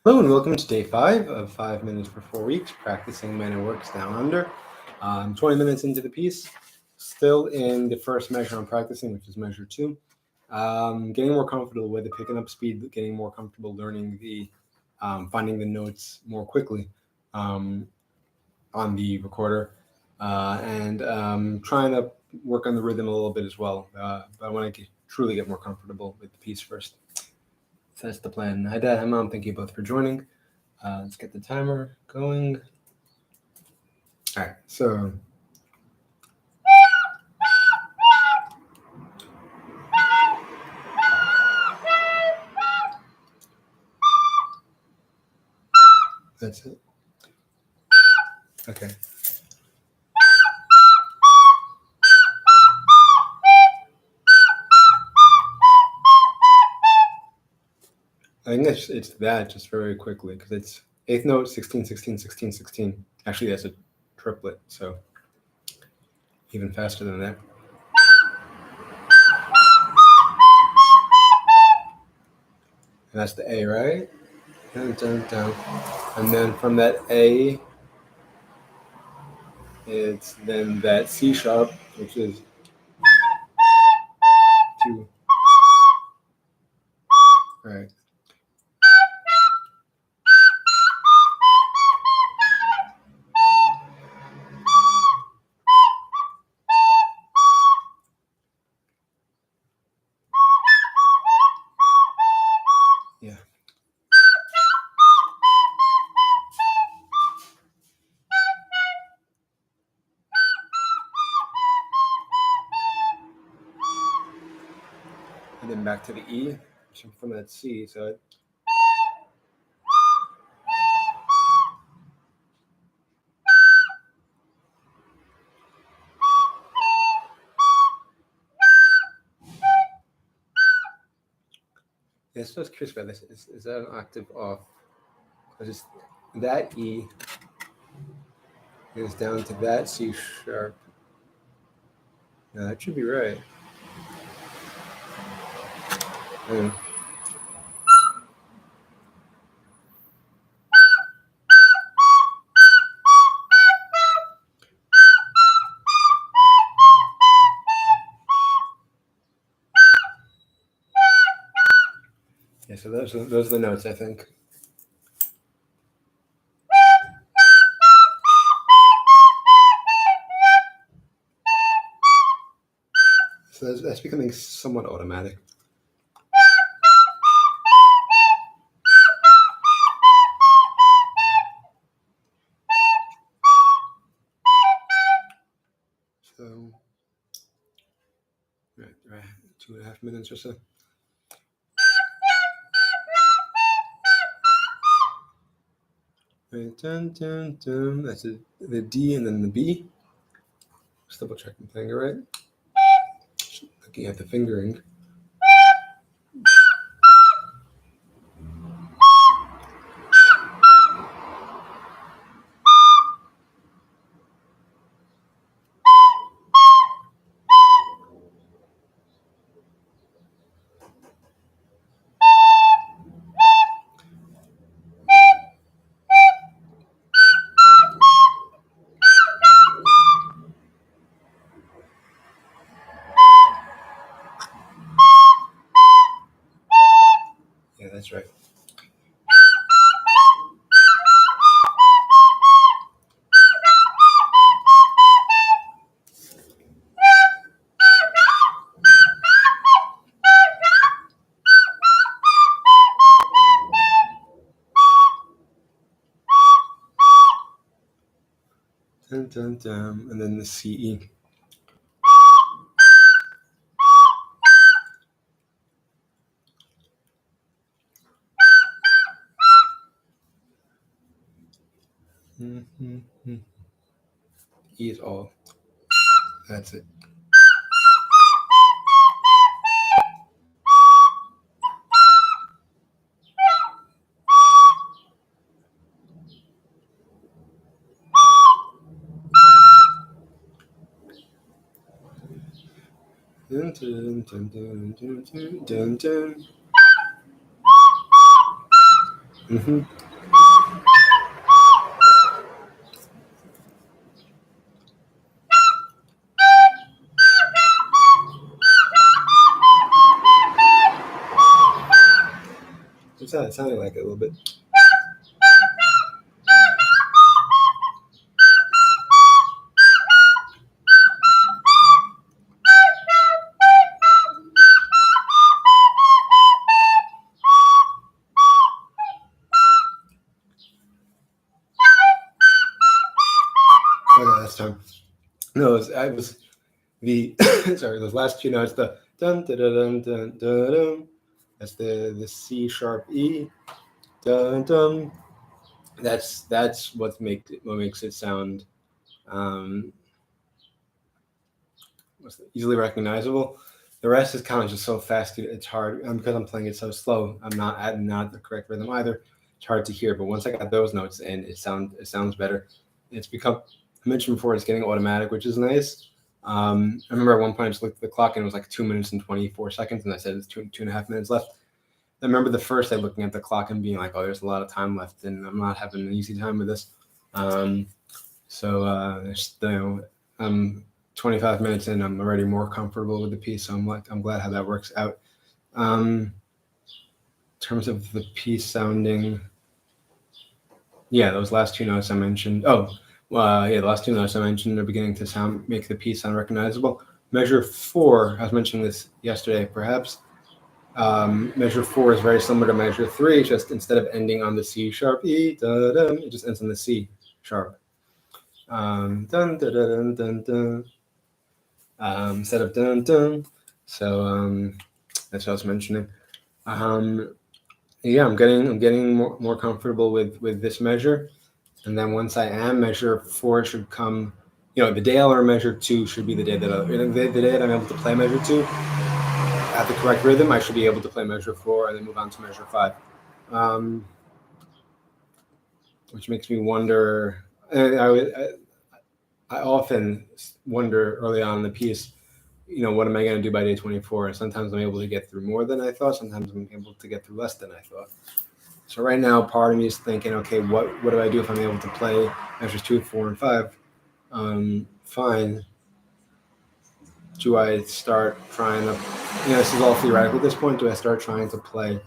Hello and welcome to day 5 of 5 minutes for 4 weeks, practicing Men and Works Down Under. 20 minutes into the piece, still in the first measure I'm practicing, which is measure 2. Getting more comfortable with it, picking up speed, getting more comfortable learning finding the notes more quickly on the recorder, and trying to work on the rhythm a little bit as well. But I want to truly get more comfortable with the piece first. So that's the plan. Hi, Dad. Hi, Mom. Thank you both for joining. Let's get the timer going. All right, so that's it. Okay. I think it's that just very quickly because it's 8th note, 16, 16, 16, 16. Actually, that's a triplet, so even faster than that. And that's the A, right? Dun, dun, dun. And then from that A, it's then that C sharp, which is 2. Right. Yeah. And then back to the E from that C. So yeah, so I was curious about this. Is that an octave off? Because that E is down to that C sharp. No, that should be right. Yeah. Yeah, so those are the notes, I think. So that's becoming somewhat automatic. So, right, 2.5 minutes or so. Right, dun, dun, dun. That's the D and then the B. Just double check I'm playing it right. Looking at the fingering. Yeah, that's right. Dun, dun, dun. And then the CE. Mm-hmm. E is all. That's it. Dun, dun, dun, dun, dun, dun, dun, dun. Mm-hmm. It sounded like it a little bit. Okay, last time. No, I was the sorry, those last two notes, the dun dun dun dun dun dun. That's the C sharp E. Dun dun. That's what makes it sound um, easily recognizable. The rest is kind of just so fast. It's hard because I'm playing it so slow. I'm not adding not the correct rhythm either. It's hard to hear. But once I got those notes in, it sounds better. It's become I mentioned before. It's getting automatic, which is nice. I remember at one point I just looked at the clock and it was like 2 minutes and 24 seconds, and I said it's 2.5 minutes left. I remember the first day looking at the clock and being like, "Oh, there's a lot of time left, and I'm not having an easy time with this." I'm 25 minutes in. I'm already more comfortable with the piece, so I'm glad how that works out. In terms of the piece sounding, yeah, those last two notes I mentioned. The last two notes I mentioned are beginning to make the piece sound recognizable. Measure 4, I was mentioning this yesterday, perhaps. Measure 4 is very similar to measure 3, just instead of ending on the C sharp E, it just ends on the C sharp. Dun, dun, dun, dun, dun. Instead of dun dun. So that's what I was mentioning. Yeah, I'm getting more comfortable with this measure, and then once I am, measure 4 should come. The day I'll learn measure 2 should be the day the day that I'm able to play measure 2 at the correct rhythm. I should be able to play measure 4 and then move on to measure 5, which makes me wonder. I often wonder early on in the piece, what am I going to do by day 24? And sometimes I'm able to get through more than I thought. Sometimes I'm able to get through less than I thought. So right now, part of me is thinking, okay, what do I do if I'm able to play measures 2, 4, and 5? Fine. Do I start trying to, this is all theoretical at this point. Do I start trying to play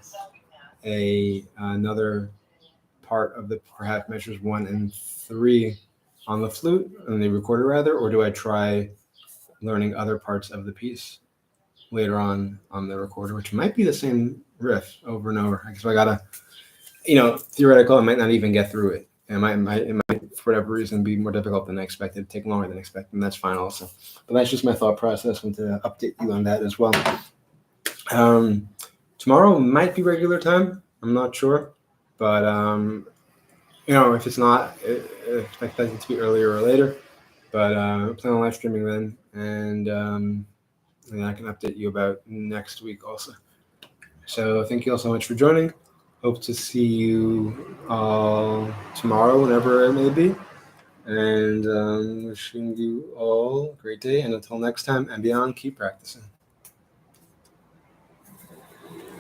another part of the perhaps measures 1 and 3 on the flute, and the recorder rather, or do I try learning other parts of the piece later on the recorder, which might be the same riff over and over? I guess I gotta, theoretical, I might not even get through it. It might, for whatever reason, be more difficult than I expected, take longer than expected, and that's fine also. But that's just my thought process. I want to update you on that as well. Tomorrow might be regular time. I'm not sure, but if it's not, I expect it to be earlier or later. But plan on live streaming then, and I can update you about next week also. So thank you all so much for joining. Hope to see you all tomorrow, whenever it may be. And wishing you all a great day. And until next time and beyond, keep practicing.